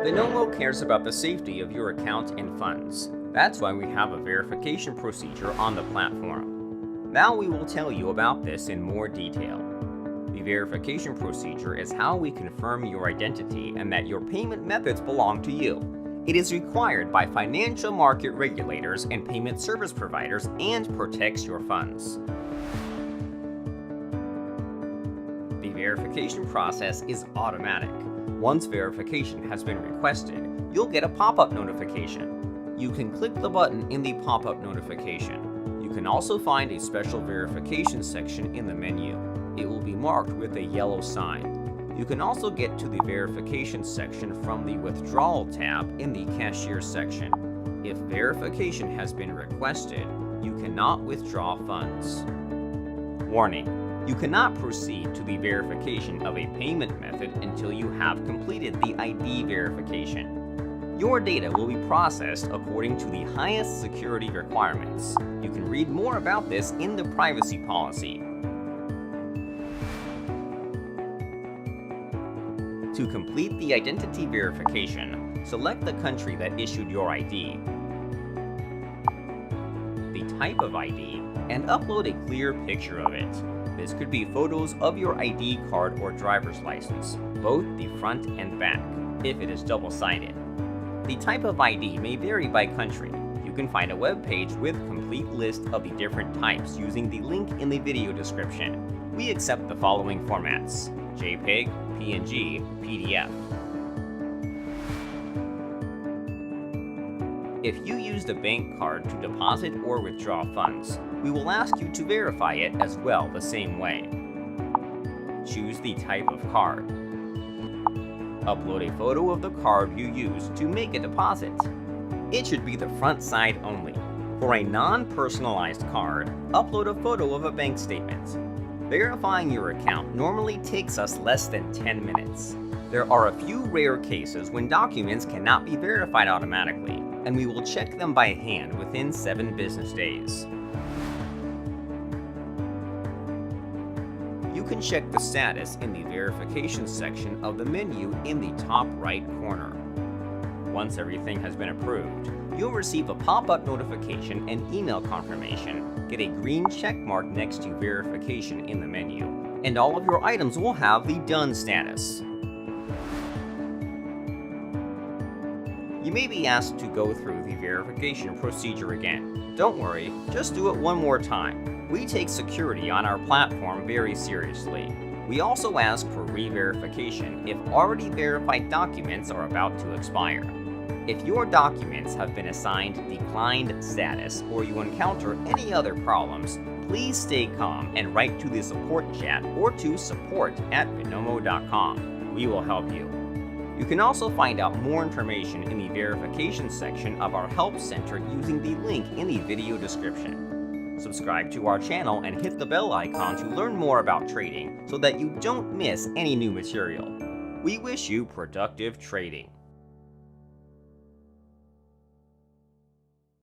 Binomo cares about the safety of your account and funds. That's why we have a verification procedure on the platform. Now we will tell you about this in more detail. The verification procedure is how we confirm your identity and that your payment methods belong to you. It is required by financial market regulators and payment service providers and protects your funds. The verification process is automatic. Once verification has been requested, you'll get a pop-up notification. You can click the button in the pop-up notification. You can also find a special verification section in the menu. It will be marked with a yellow sign. You can also get to the verification section from the withdrawal tab in the cashier section. If verification has been requested, you cannot withdraw funds. Warning: you cannot proceed to the verification of a payment method until you have completed the ID verification. Your data will be processed according to the highest security requirements. You can read more about this in the privacy policy. To complete the identity verification, select the country that issued your ID, the type of ID, and upload a clear picture of it. This could be photos of your ID card or driver's license, both the front and back, if it is double-sided. The type of ID may vary by country. You can find a web page with a complete list of the different types using the link in the video description. We accept the following formats: JPEG, PNG, PDF. If you used a bank card to deposit or withdraw funds, we will ask you to verify it as well the same way. Choose the type of card. Upload a photo of the card you used to make a deposit. It should be the front side only. For a non-personalized card, upload a photo of a bank statement. Verifying your account normally takes us less than 10 minutes. There are a few rare cases when documents cannot be verified automatically, and we will check them by hand within 7 business days. You can check the status in the verification section of the menu in the top right corner. Once everything has been approved, you'll receive a pop-up notification and email confirmation, get a green check mark next to verification in the menu, and all of your items will have the done status. You may be asked to go through the verification procedure again. Don't worry, just do it one more time. We take security on our platform very seriously. We also ask for re-verification if already verified documents are about to expire. If your documents have been assigned declined status or you encounter any other problems, please stay calm and write to the support chat or to support@binomo.com. We will help you. You can also find out more information in the verification section of our Help Center using the link in the video description. Subscribe to our channel and hit the bell icon to learn more about trading so that you don't miss any new material. We wish you productive trading.